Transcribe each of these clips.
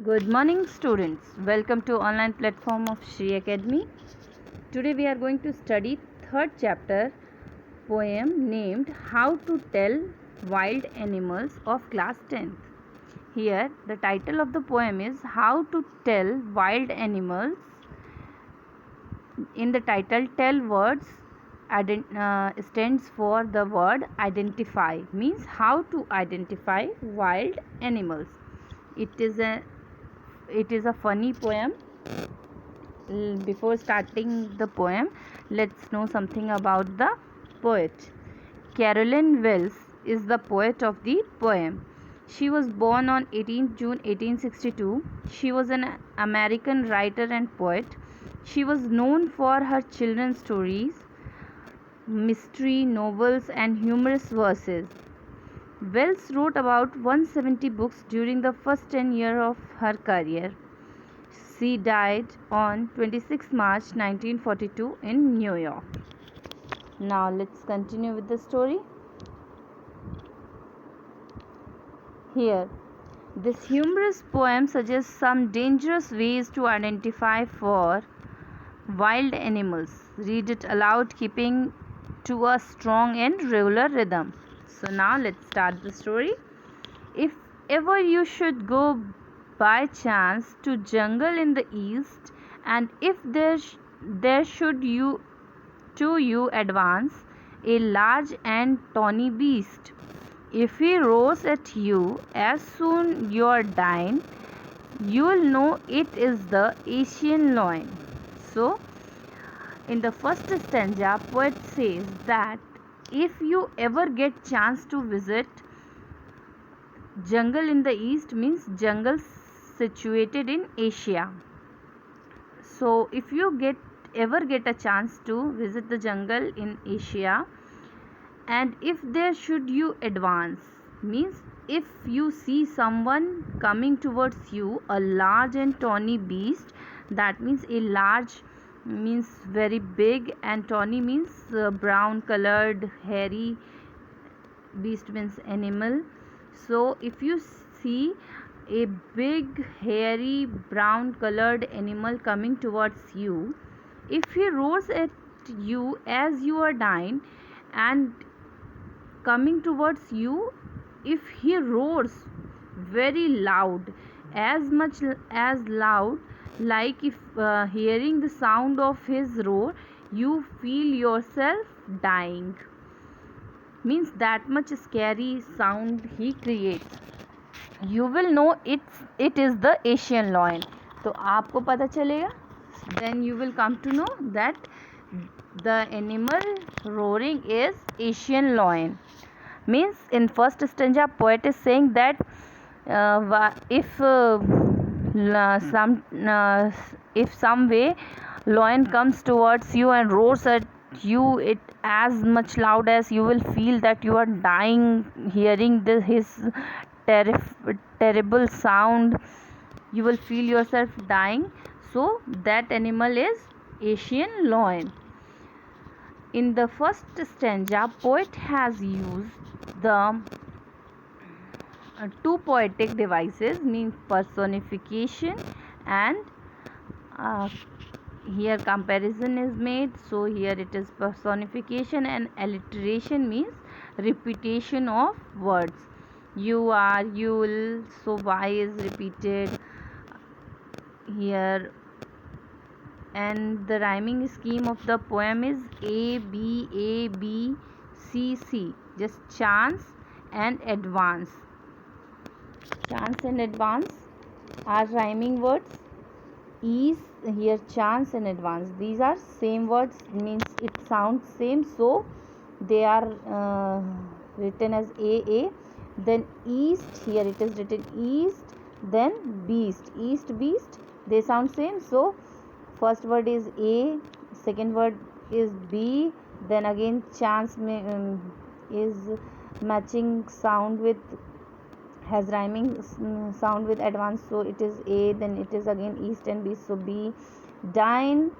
Good morning students. Welcome to online platform of Shri Academy. Today we are going to study third chapter poem named How to Tell Wild Animals of class 10th. Here the title of the poem is How to Tell Wild Animals. In the title, tell words stands for the word identify, means how to identify wild animals. It is a funny poem. Before starting the poem, let's know something about the poet. Carolyn Wells is the poet of the poem. She was born on 18 June 1862. She was an American writer and poet. She was known for her children's stories, mystery novels, and humorous verses. Wells wrote about 170 books during the first 10 years of her career. She died on 26 March 1942 in New York. Now let's continue with the story. Here, this humorous poem suggests some dangerous ways to identify for wild animals. Read it aloud, keeping to a strong and regular rhythm. So now let's start the story. If ever you should go by chance to jungle in the east, and if there should you advance a large and tawny beast, if he roars at you as soon you're dying, you'll know it is the Asian lion. So in the first stanza, poet says that if you ever get chance to visit jungle in the east, means jungle situated in Asia. So if you ever get a chance to visit the jungle in Asia, and if there should you advance, means if you see someone coming towards you, a large and tawny beast, that means a large means very big, and tawny means brown colored hairy beast means animal. So if you see a big hairy brown colored animal coming towards you, if he roars at you as you are dying and coming towards you, if he roars very loud, as much as loud, like if hearing the sound of his roar you feel yourself dying, means that much scary sound he creates, you will know it is the Asian lion. तो आपको पता चलेगा, then you will come to know that the animal roaring is Asian lion. Means in first stanza, poet is saying that if some way lion comes towards you and roars at you, it as much loud as you will feel that you are dying hearing his terrible sound, you will feel yourself dying. So that animal is Asian lion. In the first stanza, poet has used the two poetic devices, means personification and here comparison is made. So here it is personification, and alliteration means repetition of words. You are, you'll, so why is repeated here. And the rhyming scheme of the poem is A B C C, just chance and advance. Chance and advance are rhyming words. Ease, here chance and advance, these are same words, means it sounds same, so they are written as A. Then east, here it is written east, then beast, east beast, they sound same, so first word is A, second word is B, then again chance is matching sound with, has rhyming sound with advance, so it is A, then it is again east and B, so B. Dine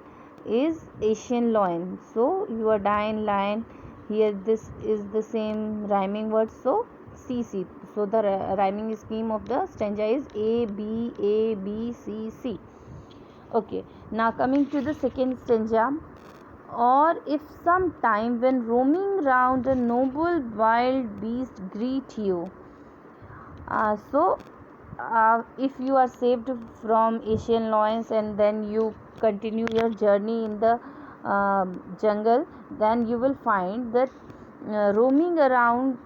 is Asian lion, so you are dine lion, here this is the same rhyming word, so C. So the rhyming scheme of the stanza is A, B, A, B, C, C. Okay, now coming to the second stanza. Or if sometime when roaming round a noble wild beast greet you. If you are saved from Asian lions and then you continue your journey in the jungle, then you will find that roaming around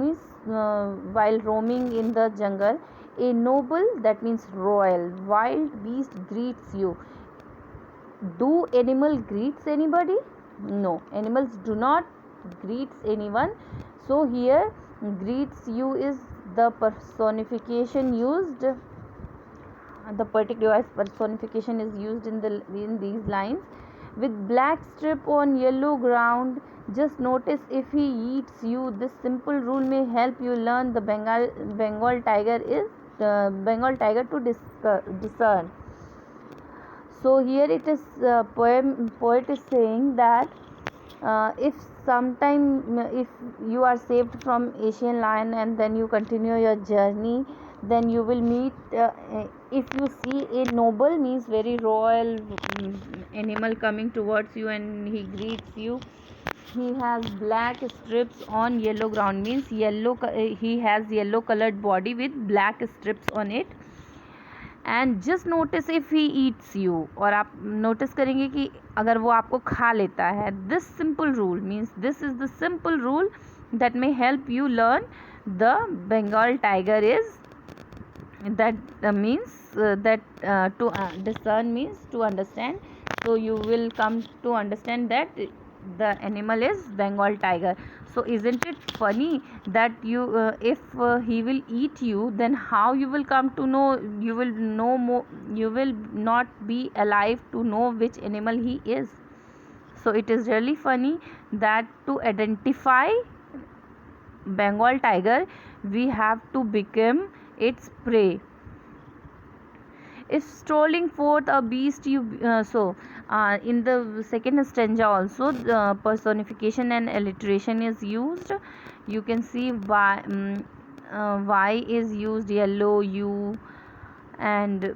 means while roaming in the jungle, a noble, that means royal, wild beast greets you. Do animal greets anybody? No, animals do not greets anyone. So here greets you is the personification used. The poetic device personification is used in these lines. With black strip on yellow ground, just notice if he eats you. This simple rule may help you learn the Bengal tiger to discern. So here it is poet is saying that if you are saved from Asian lion and then you continue your journey, then you will meet if you see a noble, means very royal animal coming towards you and he greets you. He has black strips on yellow ground, means he has yellow colored body with black strips on it. And just notice if he eats you, और आप notice करेंगे कि अगर वो आपको खा लेता है. This simple rule means this is the simple rule that may help you learn the Bengal tiger is that means that to discern means to understand. So you will come to understand that the animal is Bengal tiger. So isn't it funny that you if he will eat you, then how you will come to know, you will know more, you will not be alive to know which animal he is. So it is really funny that to identify Bengal tiger we have to become its prey. If strolling forth a beast you in the second stanza also the personification and alliteration is used. You can see y is used, yellow, u, and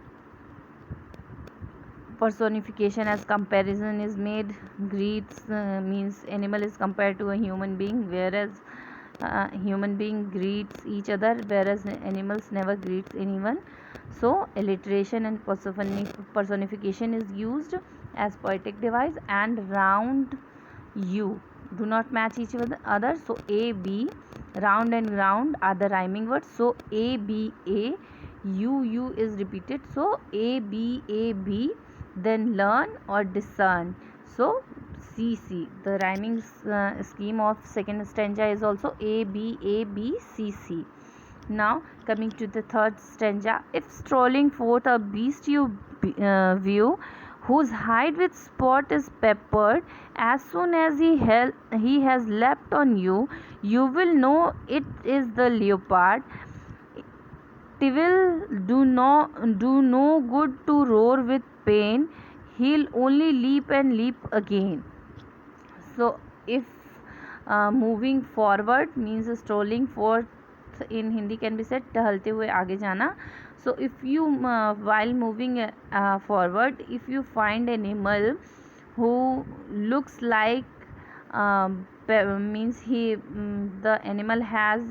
personification as comparison is made. Greets means animal is compared to a human being, whereas human being greets each other, whereas animals never greets anyone. So alliteration and personification is used as poetic device. And round u do not match each other. So a, b, round and ground are the rhyming words. So a, b, a, u is repeated. So a, b, a, b, then learn or discern. So CC. The rhyming scheme of second stanza is also A, B, A, B, C, C. Now coming to the third stanza. If strolling forth a beast you view, whose hide with spot is peppered, as soon as he has leapt on you, you will know it is the leopard. It will do no good to roar with pain, he'll only leap and leap again. So if moving forward means strolling forth in Hindi can be said टहलते हुए आगे जाना. So if you while moving forward, if you find an animal who looks like means the animal has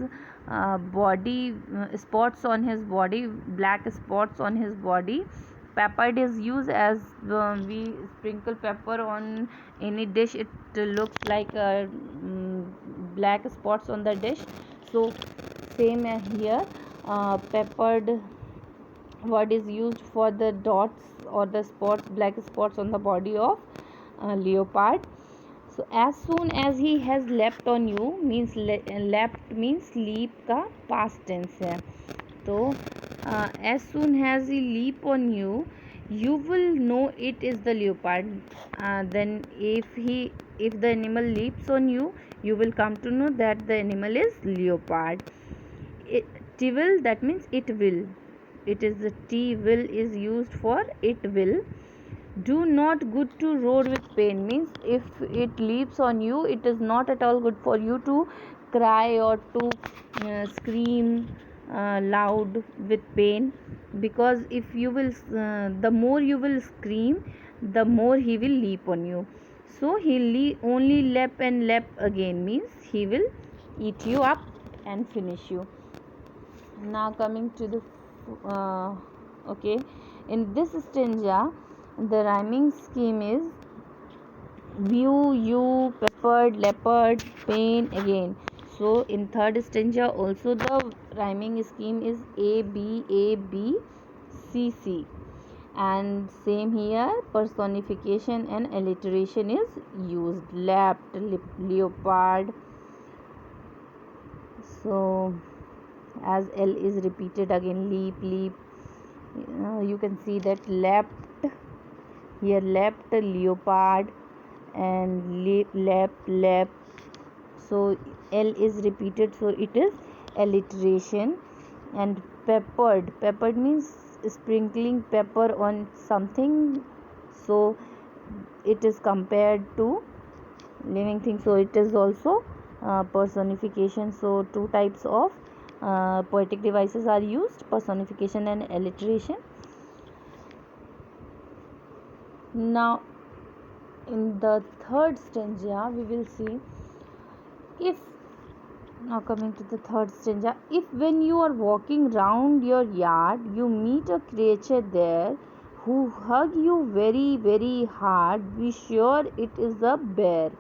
body spots on his body, black spots on his body. Peppered is used as we sprinkle pepper on any dish, it looks like black spots on the dish. So same as here, peppered word is used for the dots or the spots, black spots on the body of leopard. So as soon as he has leapt on you means leapt means leap का past tense है. So as soon as he leap on you, you will know it is the leopard. Then if the animal leaps on you, you will come to know that the animal is leopard. It will, that means it will. It is the T will is used for it will. Do not good to roar with pain means if it leaps on you, it is not at all good for you to cry or to scream loud with pain, because if you will the more you will scream, the more he will leap on you. So he'll only lap and lap again, means he will eat you up and finish you. Now coming to the okay, in this stanza the rhyming scheme is view, you, peppered, leopard, pain again. So in third stanza also the rhyming scheme is A B A B C C, and same here personification and alliteration is used, lapped, leopard. So as L is repeated again, leap, leap, you can see that lapped here, lapped, leopard, and leap, lap, lap. So L is repeated, so it is alliteration. And peppered means sprinkling pepper on something, so it is compared to living thing, so it is also personification. So two types of poetic devices are used, personification and alliteration. Now in the third stanza we will see, if now coming to the third stanza, if when you are walking round your yard you meet a creature there who hug you very very hard, be sure it is a bear.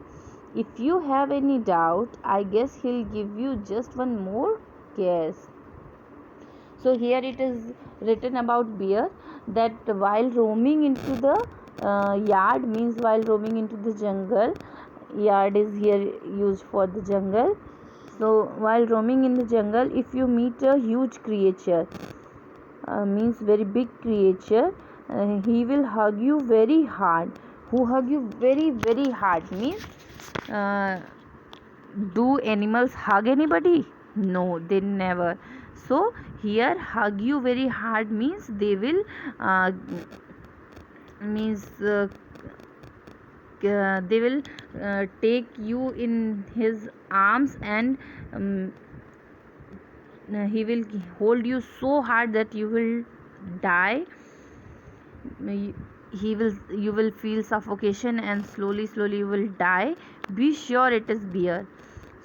If you have any doubt, I guess he'll give you just one more kiss. So here it is written about bear, that while roaming into the yard, means while roaming into the jungle, yard is here used for the jungle. So while roaming in the jungle, if you meet a huge creature, means very big creature, he will hug you very hard. Who hug you very very hard means, do animals hug anybody? No, they never. So here hug you very hard means they will means they will take you in his arms, and he will hold you so hard that you will die. You will feel suffocation and slowly you will die. Be sure it is bear.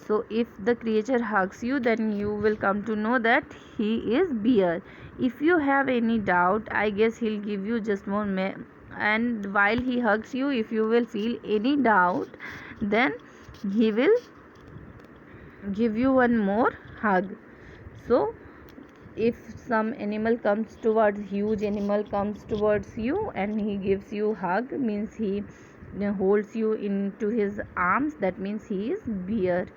So if the creature hugs you, then you will come to know that he is bear. If you have any doubt, I guess he'll give you just more and while he hugs you, if you will feel any doubt, then he will give you one more hug. So if some animal comes towards, huge animal comes towards you and he gives you hug, means he holds you into his arms, that means he is bear.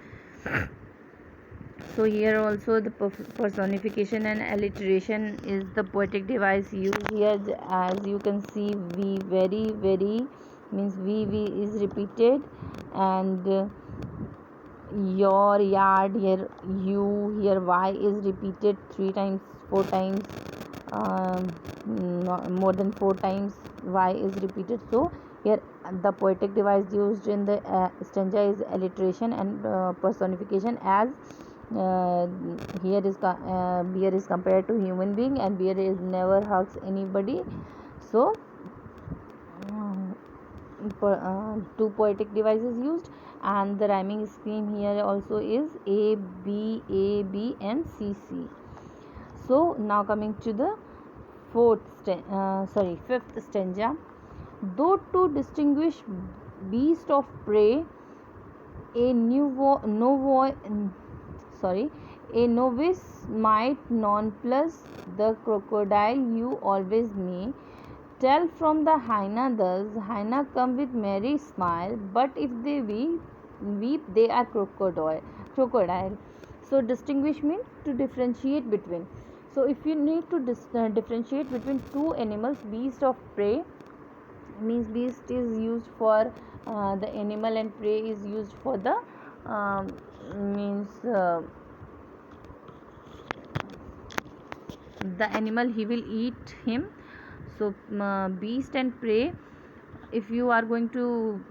So here also the personification and alliteration is the poetic device used here. As you can see, V very very means V is repeated, and your yard, here you, here Y is repeated 3 times 4 times, more than 4 times Y is repeated. So here the poetic device used in the stanza is alliteration and personification, as here is bear is compared to human being, and bear is never hugs anybody. So two poetic devices used, and the rhyming scheme here also is A B and C C. So now coming to the fifth stanza. Though to distinguish beast of prey, a novice might nonplus the crocodile you always may. Tell from the hyena thus, hyena come with merry smile, but if they weep they are crocodile. So distinguish means to differentiate between. So if you need to differentiate between two animals, beast of prey means beast is used for the animal, and prey is used for the means the animal he will eat him. So beast and prey, if you are going to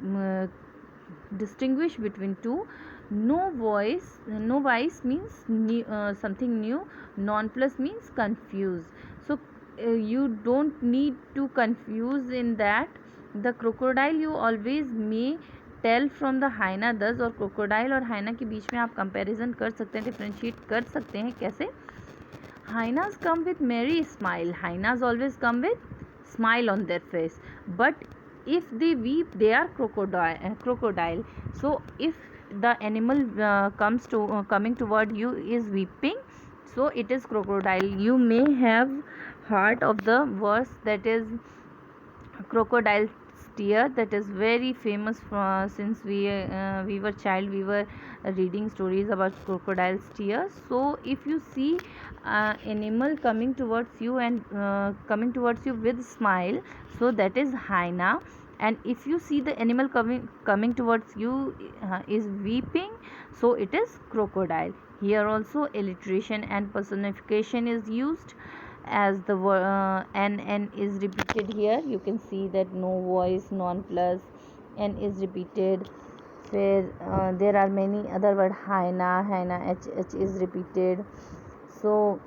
distinguish between two, No vice means new, something new. Nonplus means confused. So you don't need to confuse in that. The crocodile you always may tell from the hyena दस, और crocodile और हाइना के बीच में आप comparison कर सकते हैं, differentiate कर सकते हैं. कैसे? Hyenas come with merry smile. Hyenas always come with smile on their face. But if they weep, they are crocodile. So if the animal coming toward you is weeping, so it is crocodile. You may have heard of the verse that is crocodile tear, that is very famous since we were child, we were reading stories about crocodile's tears. So if you see animal coming towards you and coming towards you with smile, so that is hyena. And if you see the animal coming towards you is weeping, so it is crocodile. Here also alliteration and personification is used, as the n is repeated here. You can see that no voice, non plus, n is repeated. Where there are many other word, hyena, h is repeated. So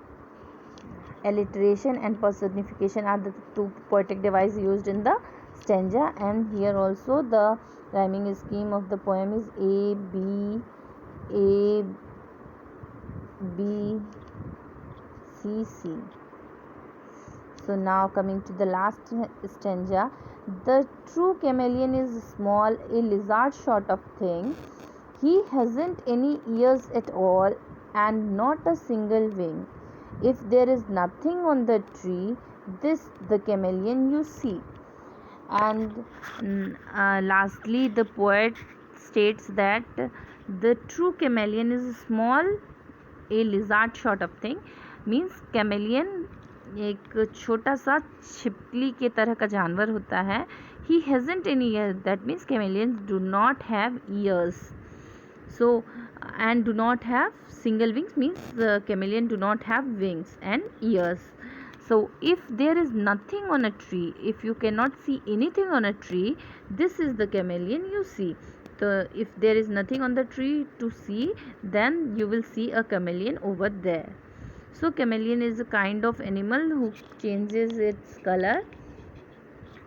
alliteration and personification are the two poetic devices used in the stanza. And here also the rhyming scheme of the poem is a b c c. So now coming to the last stanza. The true chameleon is small, a lizard sort of thing. He hasn't any ears at all and not a single wing. If there is nothing on the tree, this the chameleon you see. And lastly, the poet states that the true chameleon is small, a lizard sort of thing. Means chameleon एक छोटा सा छिपकली के तरह का जानवर होता है. He hasn't any ears, that means chameleons do not have ears. So and do not have single wings, means the chameleon do not have wings and ears. So if there is nothing on a tree, if you cannot see anything on a tree, this is the chameleon you see. So if there is nothing on the tree to see, then you will see a chameleon over there. So chameleon is a kind of animal who changes its color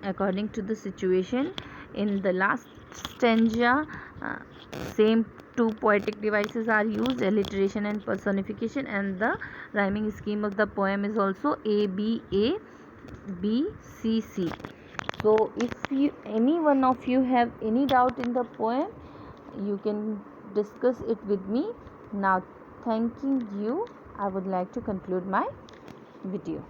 according to the situation. In the last stanza, same two poetic devices are used, alliteration and personification, and the rhyming scheme of the poem is also a b c c. So if any one of you have any doubt in the poem, you can discuss it with me. Now thanking you, I would like to conclude my video.